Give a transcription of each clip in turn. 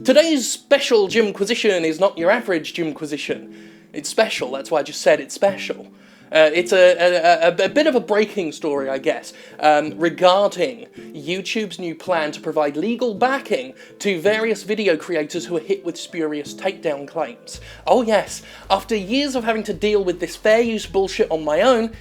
Today's special Jimquisition is not your average Jimquisition. It's special, that's why I just said it's special. It's a bit of a breaking story, I guess, regarding YouTube's new plan to provide legal backing to various video creators who are hit with spurious takedown claims. Oh yes, after years of having to deal with this fair use bullshit on my own,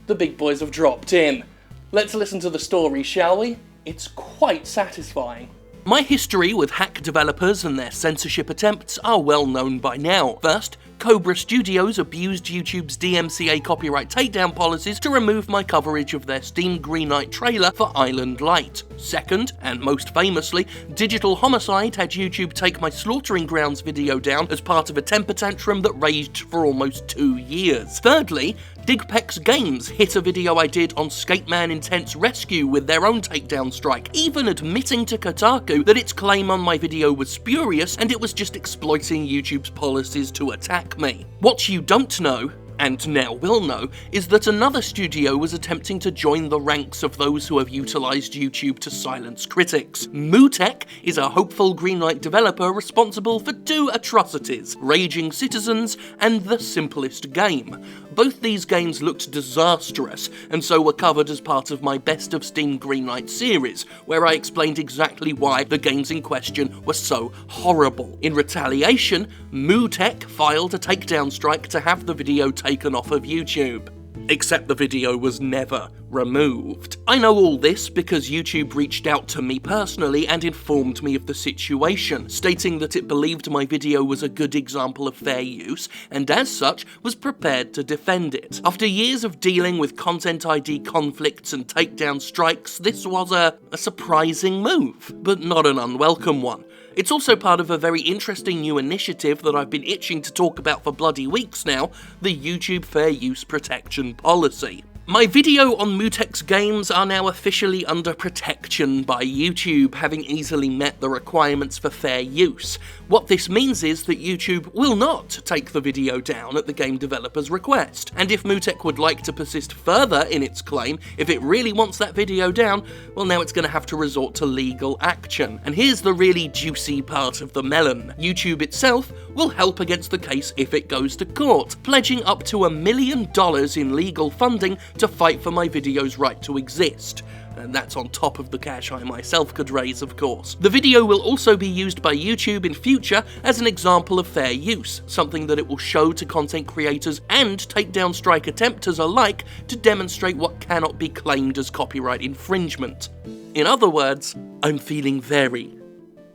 the big boys have dropped in. Let's listen to the story, shall we? It's quite satisfying. My history with hack developers and their censorship attempts are well known by now. First, Cobra Studios abused YouTube's DMCA copyright takedown policies to remove my coverage of their Steam Greenlight trailer for Island Light. Second, and most famously, Digital Homicide had YouTube take my Slaughtering Grounds video down as part of a temper tantrum that raged for almost 2 years. Thirdly, Digpex Games hit a video I did on Skateman Intense Rescue with their own takedown strike, even admitting to Kotaku that its claim on my video was spurious and it was just exploiting YouTube's policies to attack me. What you don't know, and now will know, is that another studio was attempting to join the ranks of those who have utilised YouTube to silence critics. Moo Tech is a hopeful Greenlight developer responsible for 2 atrocities: Raging Citizens and The Simplest Game. Both these games looked disastrous, and so were covered as part of my Best of Steam Greenlight series, where I explained exactly why the games in question were so horrible. In retaliation, Moo Tech filed a takedown strike to have the video taken off of YouTube. Except the video was never removed. I know all this because YouTube reached out to me personally and informed me of the situation, stating that it believed my video was a good example of fair use and as such was prepared to defend it. After years of dealing with Content ID conflicts and takedown strikes, this was a surprising move, but not an unwelcome one. It's also part of a very interesting new initiative that I've been itching to talk about for bloody weeks now, the YouTube Fair Use Protection Policy. My video on Moo Tech's games are now officially under protection by YouTube, having easily met the requirements for fair use. What this means is that YouTube will not take the video down at the game developer's request, and if Moo Tech would like to persist further in its claim, if it really wants that video down, well now it's going to have to resort to legal action. And here's the really juicy part of the melon. YouTube itself will help against the case if it goes to court, pledging up to $1 million in legal funding to fight for my video's right to exist. And that's on top of the cash I myself could raise, of course. The video will also be used by YouTube in future as an example of fair use, something that it will show to content creators and takedown strike attempters alike to demonstrate what cannot be claimed as copyright infringement. In other words, I'm feeling very,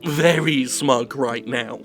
very smug right now.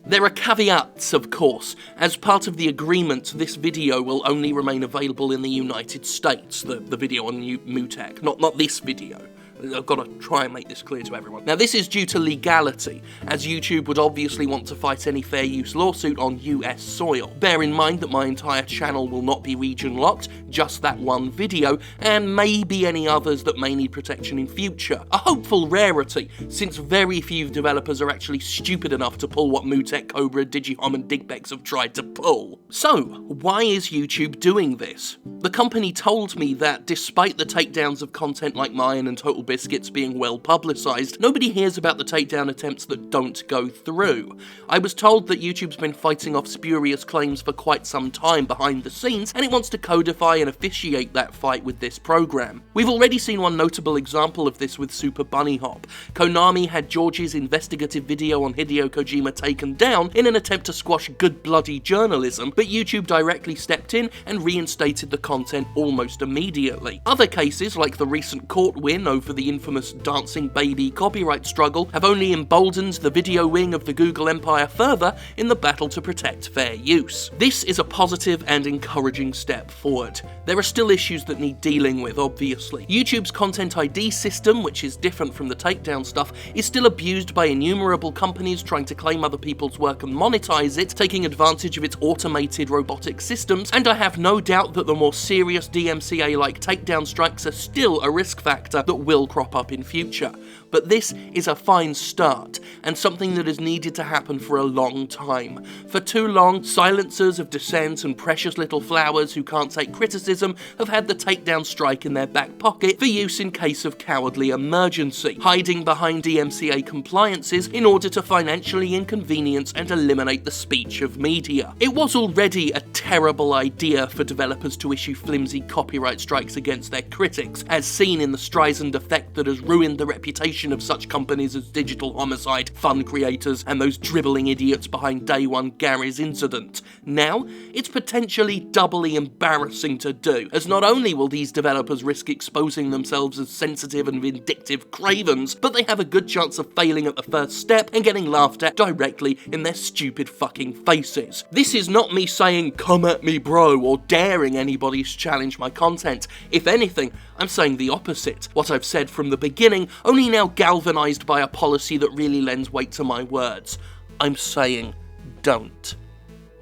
There are caveats, of course. As part of the agreement, this video will only remain available in the United States, the video on Moo Tech, not this video. I've got to try and make this clear to everyone. Now, this is due to legality, as YouTube would obviously want to fight any fair use lawsuit on US soil. Bear in mind that my entire channel will not be region locked, just that one video, and maybe any others that may need protection in future. A hopeful rarity, since very few developers are actually stupid enough to pull what Moo Tech, Cobra, Digihom and Digpex have tried to pull. So, why is YouTube doing this? The company told me that despite the takedowns of content like mine and Total Biscuits being well publicised, nobody hears about the takedown attempts that don't go through. I was told that YouTube's been fighting off spurious claims for quite some time behind the scenes, and it wants to codify and officiate that fight with this program. We've already seen one notable example of this with Super Bunny Hop. Konami had George's investigative video on Hideo Kojima taken down in an attempt to squash good bloody journalism, but YouTube directly stepped in and reinstated the content almost immediately. Other cases, like the recent court win over the infamous Dancing Baby copyright struggle, have only emboldened the video wing of the Google empire further in the battle to protect fair use. This is a positive and encouraging step forward. There are still issues that need dealing with, obviously. YouTube's Content ID system, which is different from the takedown stuff, is still abused by innumerable companies trying to claim other people's work and monetize it, taking advantage of its automated robotic systems, and I have no doubt that the more serious DMCA-like takedown strikes are still a risk factor that will will crop up in future. But this is a fine start, and something that is needed to happen for a long time. For too long, silencers of dissent and precious little flowers who can't take criticism have had the takedown strike in their back pocket for use in case of cowardly emergency, hiding behind DMCA compliances in order to financially inconvenience and eliminate the speech of media. It was already a terrible idea for developers to issue flimsy copyright strikes against their critics, as seen in the Streisand effect that has ruined the reputation of such companies as Digital Homicide, Fun Creators, and those dribbling idiots behind Day One Gary's incident. Now, it's potentially doubly embarrassing to do, as not only will these developers risk exposing themselves as sensitive and vindictive cravens, but they have a good chance of failing at the first step and getting laughed at directly in their stupid fucking faces. This is not me saying, "Come at me, bro," or daring anybody to challenge my content. If anything, I'm saying the opposite. What I've said from the beginning, only now galvanised by a policy that really lends weight to my words. I'm saying, don't.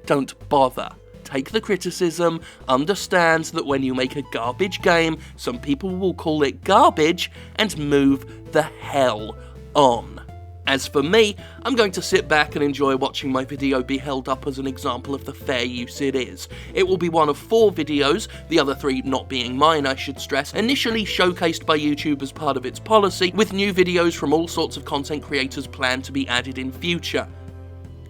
Don't bother. Take the criticism, understand that when you make a garbage game, some people will call it garbage, and move the hell on. As for me, I'm going to sit back and enjoy watching my video be held up as an example of the fair use it is. It will be one of 4 videos, the other 3 not being mine I should stress, initially showcased by YouTube as part of its policy, with new videos from all sorts of content creators planned to be added in future.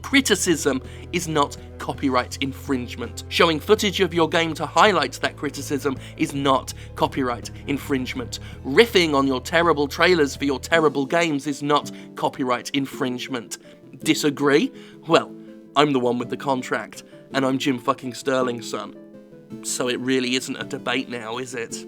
Criticism is not copyright infringement. Showing footage of your game to highlight that criticism is not copyright infringement. Riffing on your terrible trailers for your terrible games is not copyright infringement. Disagree? Well, I'm the one with the contract, and I'm Jim fucking Sterling's son. So it really isn't a debate now, is it?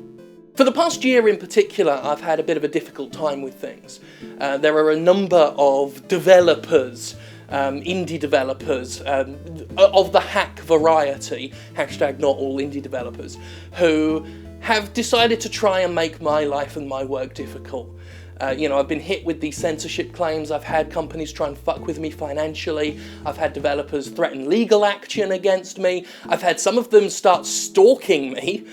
For the past year in particular, I've had a bit of a difficult time with things. There are a number of developers, indie developers, of the hack variety, hashtag not all indie developers, who have decided to try and make my life and my work difficult. I've been hit with these censorship claims, I've had companies try and fuck with me financially, I've had developers threaten legal action against me, I've had some of them start stalking me.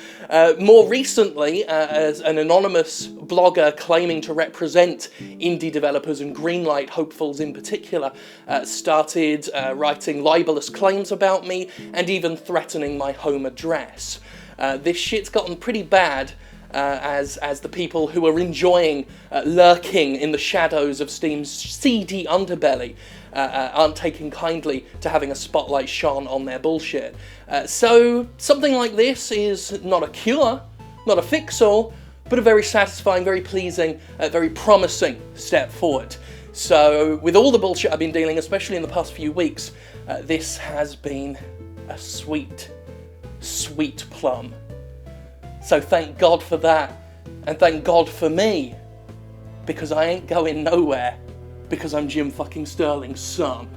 More recently, as an anonymous blogger claiming to represent indie developers and greenlight hopefuls in particular, started writing libelous claims about me and even threatening my home address. This shit's gotten pretty bad. As the people who are enjoying lurking in the shadows of Steam's seedy underbelly aren't taking kindly to having a spotlight shone on their bullshit. So something like this is not a cure, not a fix-all, but a very satisfying, very pleasing, very promising step forward. So with all the bullshit I've been dealing, especially in the past few weeks, this has been a sweet, sweet plum. So thank God for that, and thank God for me, because I ain't going nowhere, because I'm Jim fucking Sterling's son.